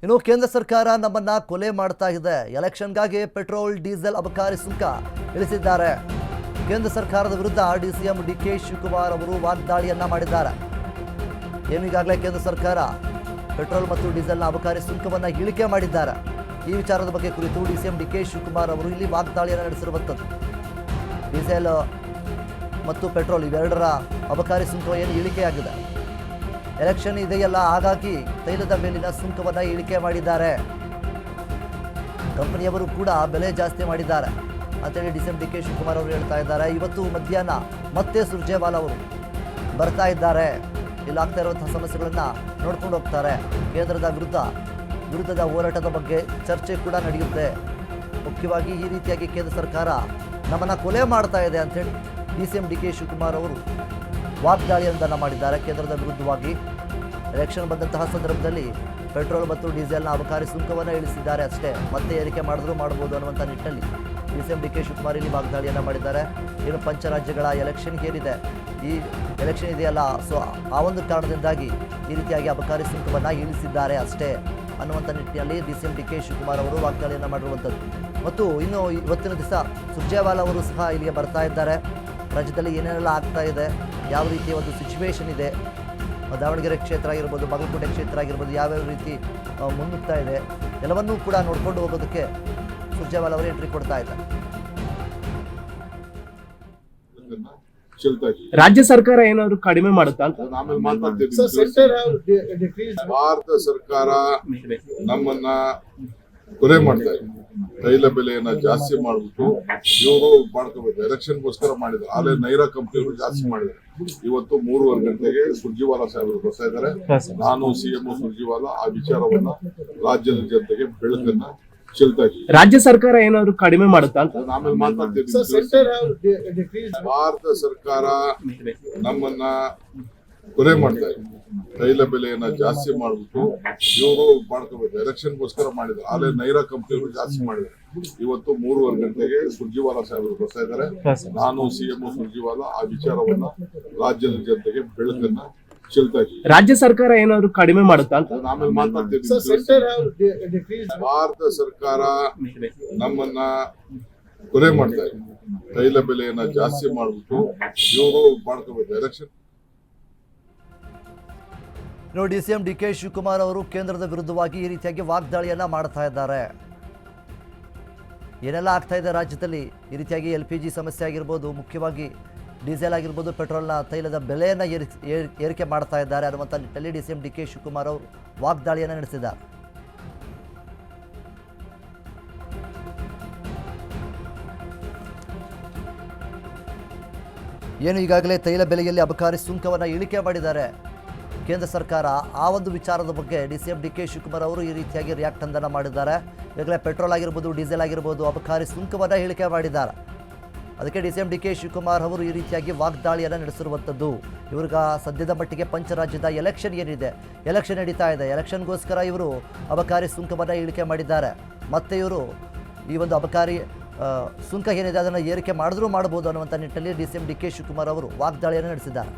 ಇನ್ನು ಕೇಂದ್ರ ಸರ್ಕಾರ ನಮ್ಮನ್ನ ಕೊಲೆ ಮಾಡ್ತಾ ಇದೆ. ಎಲೆಕ್ಷನ್ಗಾಗಿ ಪೆಟ್ರೋಲ್ ಡೀಸೆಲ್ ಅಬಕಾರಿ ಸುಂಕ ಇಳಿಸಿದ್ದಾರೆ. ಕೇಂದ್ರ ಸರ್ಕಾರದ ವಿರುದ್ಧ ಡಿಸಿಎಂ ಡಿಕೆ ಶಿವಕುಮಾರ್ ಅವರು ವಾಗ್ದಾಳಿಯನ್ನ ಮಾಡಿದ್ದಾರೆ. ಈಗಾಗಲೇ ಕೇಂದ್ರ ಸರ್ಕಾರ ಪೆಟ್ರೋಲ್ ಮತ್ತು ಡೀಸೆಲ್ನ ಅಬಕಾರಿ ಸುಂಕವನ್ನು ಇಳಿಕೆ ಮಾಡಿದ್ದಾರೆ. ಈ ವಿಚಾರದ ಬಗ್ಗೆ ಕುರಿತು ಡಿಸಿಎಂ ಡಿಕೆ ಶಿವಕುಮಾರ್ ಅವರು ಇಲ್ಲಿ ವಾಗ್ದಾಳಿಯನ್ನು ನಡೆಸಿರುವಂಥದ್ದು. ಡೀಸೆಲ್ ಮತ್ತು ಪೆಟ್ರೋಲ್ ಇವೆರಡರ ಅಬಕಾರಿ ಸುಂಕ ಏನು ಇಳಿಕೆಯಾಗಿದೆ. ಎಲೆಕ್ಷನ್ ಇದೆಯಲ್ಲ, ಹಾಗಾಗಿ ತೈಲದ ಮೇಲಿನ ಸುಂಕವನ್ನು ಇಳಿಕೆ ಮಾಡಿದ್ದಾರೆ. ಕಂಪನಿಯವರು ಕೂಡ ಬೆಲೆ ಜಾಸ್ತಿ ಮಾಡಿದ್ದಾರೆ ಅಂತೇಳಿ ಡಿಸಿಎಂ ಡಿಕೆ ಶಿವಕುಮಾರ್ ಅವರು ಹೇಳ್ತಾ ಇದ್ದಾರೆ. ಇವತ್ತು ಮಧ್ಯಾಹ್ನ ಮತ್ತೆ ಸುರ್ಜೇವಾಲಾ ಅವರು ಬರ್ತಾ ಇದ್ದಾರೆ. ಇಲ್ಲಾಗ್ತಾ ಇರುವಂತಹ ಸಮಸ್ಯೆಗಳನ್ನು ನೋಡ್ಕೊಂಡು ಹೋಗ್ತಾರೆ. ಕೇಂದ್ರದ ವಿರುದ್ಧದ ಹೋರಾಟದ ಬಗ್ಗೆ ಚರ್ಚೆ ಕೂಡ ನಡೆಯುತ್ತೆ. ಮುಖ್ಯವಾಗಿ ಈ ರೀತಿಯಾಗಿ ಕೇಂದ್ರ ಸರ್ಕಾರ ನಮ್ಮನ್ನು ಕೊಲೆ ಮಾಡ್ತಾ ಇದೆ ಅಂತೇಳಿ ಡಿಸಿಎಂ ಡಿಕೆ ಶಿವಕುಮಾರ್ ಅವರು ವಾಗ್ದಾಳಿಯೊಂದನ್ನು ಮಾಡಿದ್ದಾರೆ. ಕೇಂದ್ರದ ವಿರುದ್ಧವಾಗಿ ಎಲೆಕ್ಷನ್ ಬಂದಂತಹ ಸಂದರ್ಭದಲ್ಲಿ ಪೆಟ್ರೋಲ್ ಮತ್ತು ಡೀಸೆಲ್ನ ಅಬಕಾರಿ ಸುಂಕವನ್ನು ಇಳಿಸಿದ್ದಾರೆ ಅಷ್ಟೇ. ಮತ್ತೆ ಏರಿಕೆ ಮಾಡಿದ್ರೂ ಮಾಡ್ಬೋದು ಅನ್ನುವಂಥ ನಿಟ್ಟಿನಲ್ಲಿ ಡಿಸಿಎಂ ಡಿಕೆ ಶಿವಕುಮಾರ್ ಇಲ್ಲಿ ವಾಗ್ದಾಳಿಯನ್ನು ಮಾಡಿದ್ದಾರೆ. ಏನು ಪಂಚರಾಜ್ಯಗಳ ಎಲೆಕ್ಷನ್ ಏನಿದೆ, ಈ ಎಲೆಕ್ಷನ್ ಇದೆಯಲ್ಲ, ಸೊ ಆ ಒಂದು ಕಾರಣದಿಂದಾಗಿ ಈ ರೀತಿಯಾಗಿ ಅಬಕಾರಿ ಸುಂಕವನ್ನು ಇಳಿಸಿದ್ದಾರೆ ಅಷ್ಟೇ ಅನ್ನುವಂಥ ನಿಟ್ಟಿನಲ್ಲಿ ಡಿಸಿಎಂ ಡಿಕೆ ಶಿವಕುಮಾರ್ ಅವರು ವಾಗ್ದಾಳಿಯನ್ನು ಮಾಡಿರುವಂಥದ್ದು. ಮತ್ತು ಇನ್ನು ಇವತ್ತಿನ ದಿವಸ ಸುರ್ಜೇವಾಲಾ ಅವರು ಸಹ ಇಲ್ಲಿಗೆ ಬರ್ತಾ ಇದ್ದಾರೆ. ರಾಜ್ಯದಲ್ಲಿ ಏನೇನೆಲ್ಲ ಆಗ್ತಾ ಇದೆ, ಯಾವ ರೀತಿಯ ಒಂದು ಸಿಚುವೇಶನ್ ಇದೆ, ದಾವಣಗೆರೆ ಕ್ಷೇತ್ರ ಆಗಿರ್ಬೋದು, ಬಾಗಲಕೋಟೆ ಕ್ಷೇತ್ರ ಆಗಿರ್ಬೋದು, ಯಾವ್ಯಾವ ರೀತಿ ಮುನ್ನುಗ್ತಾ ಇದೆ, ಎಲ್ಲವನ್ನೂ ಕೂಡ ನೋಡ್ಕೊಂಡು ಹೋಗೋದಕ್ಕೆ ಸುರ್ಜೇವಾಲಾ ಅವರು ಎಂಟ್ರಿ ಕೊಡ್ತಾ ಇದ್ದಾರೆ. ರಾಜ್ಯ ಸರ್ಕಾರ ಏನಾದ್ರು ಕಡಿಮೆ ಮಾಡುತ್ತಾ ಅಂತ ಭಾರತ ಸರ್ಕಾರ ನಮ್ಮನ್ನ ಕೊಲೆ ಮಾಡ್ತಾ ಇದೆ. ತೈಲ ಬೆಲೆಯನ್ನ ಜಾಸ್ತಿ ಮಾಡ್ಬಿಟ್ಟು ಇವರು ಮಾಡ್ಕೋಬೇಕು. ಎಲೆಕ್ಷನ್ಗೋಸ್ಕರ ಮಾಡಿದ್ರು. ಆದ್ರೆ ನೈರಾ ಕಂಪನಿಯವರು ಜಾಸ್ತಿ ಮಾಡಿದ್ದಾರೆ. ಇವತ್ತು 3:30 ಗಂಟೆಗೆ ಸುರ್ಜೇವಾಲಾ ಸಾಹೇಬರು ಬರ್ತಾ ಇದ್ದಾರೆ. ನಾನು ಸಿಎಂ ಸುರ್ಜೇವಾಲಾ ಆ ವಿಚಾರವನ್ನ ರಾಜ್ಯದ ಜನತೆಗೆ ಬೆಳಕನ್ನ ಚೆಲ್ತಾ ಇದ್ದೀವಿ. ರಾಜ್ಯ ಸರ್ಕಾರ ಏನಾದ್ರು ಕಡಿಮೆ ಮಾಡುತ್ತಾ ಅಂತ ಆಮೇಲೆ ಮಾತಾಡ್ತಿದ್ದೀನಿ. ಭಾರತ ಸರ್ಕಾರ ನಮ್ಮನ್ನ ಕೊಲೆ ಮಾಡ್ತಾ ಇದೆ. ತೈಲ ಬೆಲೆಯನ್ನ ಜಾಸ್ತಿ ಮಾಡ್ಬಿಟ್ಟು ಇವರು ಮಾಡ್ಕೋಬೇಕು. ಎಲೆಕ್ಷನ್ಗೋಸ್ಕರ ಮಾಡಿದ್ರು. ಆದ್ರೆ ನೈರಾ ಕಂಪನಿಯವರು ಜಾಸ್ತಿ ಮಾಡಿದ್ದಾರೆ. ಇವತ್ತು 3:30 ಗಂಟೆಗೆ ಸುರ್ಜೇವಾಲಾ ಸಾಹೇಬರು ಬರ್ತಾ ಇದ್ದಾರೆ. ನಾನು ಸಿಎಂ ಸುರ್ಜೇವಾಲಾ ಆ ವಿಚಾರವನ್ನ ರಾಜ್ಯದ ಜನತೆಗೆ ಬೆಳಕನ್ನ ಚೆಲ್ತಾ ಇದ್ದೀವಿ. ರಾಜ್ಯ ಸರ್ಕಾರ ಏನಾದ್ರು ಕಡಿಮೆ ಮಾಡುತ್ತಾ ಅಂತ ಆಮೇಲೆ ಮಾತಾಡ್ತಿದ್ದೀನಿ. ಭಾರತ ಸರ್ಕಾರ ನಮ್ಮನ್ನ ಕೊಲೆ ಮಾಡ್ತಾ ಇದೆ. ತೈಲ ಬೆಲೆಯನ್ನ ಜಾಸ್ತಿ ಮಾಡ್ಬಿಟ್ಟು ಇವರು ಮಾಡ್ಕೋಬೇಕು. ಎಲೆಕ್ಷನ್ ನೋಡಿ, ಡಿಸಿಎಂ ಡಿಕೆ ಶಿವಕುಮಾರ್ ಅವರು ಕೇಂದ್ರದ ವಿರುದ್ಧವಾಗಿ ಈ ರೀತಿಯಾಗಿ ವಾಗ್ದಾಳಿಯನ್ನು ಮಾಡ್ತಾ ಇದ್ದಾರೆ. ಏನೆಲ್ಲ ಆಗ್ತಾ ಇದೆ ರಾಜ್ಯದಲ್ಲಿ, ಈ ರೀತಿಯಾಗಿ LPG ಸಮಸ್ಯೆ ಆಗಿರ್ಬೋದು, ಮುಖ್ಯವಾಗಿ ಡೀಸೆಲ್ ಆಗಿರ್ಬೋದು, ಪೆಟ್ರೋಲ್ನ ತೈಲದ ಬೆಲೆಯನ್ನು ಏರಿಕೆ ಮಾಡ್ತಾ ಇದ್ದಾರೆ ಅನ್ನುವಂಥ ನಿಟ್ಟಿನಲ್ಲಿ ಡಿಸಿಎಂ ಡಿಕೆ ಶಿವಕುಮಾರ್ ಅವರು ವಾಗ್ದಾಳಿಯನ್ನು ನಡೆಸಿದ್ದಾರೆ. ಏನು ಈಗಾಗಲೇ ತೈಲ ಬೆಲೆಯಲ್ಲಿ ಅಬಕಾರಿ ಸುಂಕವನ್ನು ಇಳಿಕೆ ಮಾಡಿದ್ದಾರೆ ಕೇಂದ್ರ ಸರ್ಕಾರ. ಆ ಒಂದು ವಿಚಾರದ ಬಗ್ಗೆ ಡಿಸಿಎಂ ಡಿಕೆ ಶಿವಕುಮಾರ್ ಅವರು ಈ ರೀತಿಯಾಗಿ ರಿಯಾಕ್ಟ್ ಅನ್ನು ಮಾಡಿದ್ದಾರೆ. ಈಗಾಗಲೇ ಪೆಟ್ರೋಲ್ ಆಗಿರ್ಬೋದು, ಡೀಸೆಲ್ ಆಗಿರ್ಬೋದು, ಅಬಕಾರಿ ಸುಂಕವನ್ನು ಇಳಿಕೆ ಮಾಡಿದ್ದಾರೆ. ಅದಕ್ಕೆ ಡಿಸಿಎಂ ಡಿಕೆ ಶಿವಕುಮಾರ್ ಅವರು ಈ ರೀತಿಯಾಗಿ ವಾಗ್ದಾಳಿಯನ್ನು ನಡೆಸಿರುವಂಥದ್ದು. ಇವ್ರಿಗ ಸದ್ಯದ ಮಟ್ಟಿಗೆ ಪಂಚರಾಜ್ಯದ ಎಲೆಕ್ಷನ್ ಏನಿದೆ, ಎಲೆಕ್ಷನ್ ನಡೀತಾ ಇದೆ. ಎಲೆಕ್ಷನ್ಗೋಸ್ಕರ ಇವರು ಅಬಕಾರಿ ಸುಂಕವನ್ನು ಇಳಿಕೆ ಮಾಡಿದ್ದಾರೆ. ಮತ್ತೆ ಇವರು ಈ ಒಂದು ಅಬಕಾರಿ ಸುಂಕ ಏನಿದೆ ಅದನ್ನು ಏರಿಕೆ ಮಾಡಿದ್ರೂ ಮಾಡ್ಬೋದು ಅನ್ನುವಂಥ ನಿಟ್ಟಿನಲ್ಲಿ ಡಿಸಿಎಂ ಡಿಕೆ ಶಿವಕುಮಾರ್ ಅವರು ವಾಗ್ದಾಳಿಯನ್ನು ನಡೆಸಿದ್ದಾರೆ.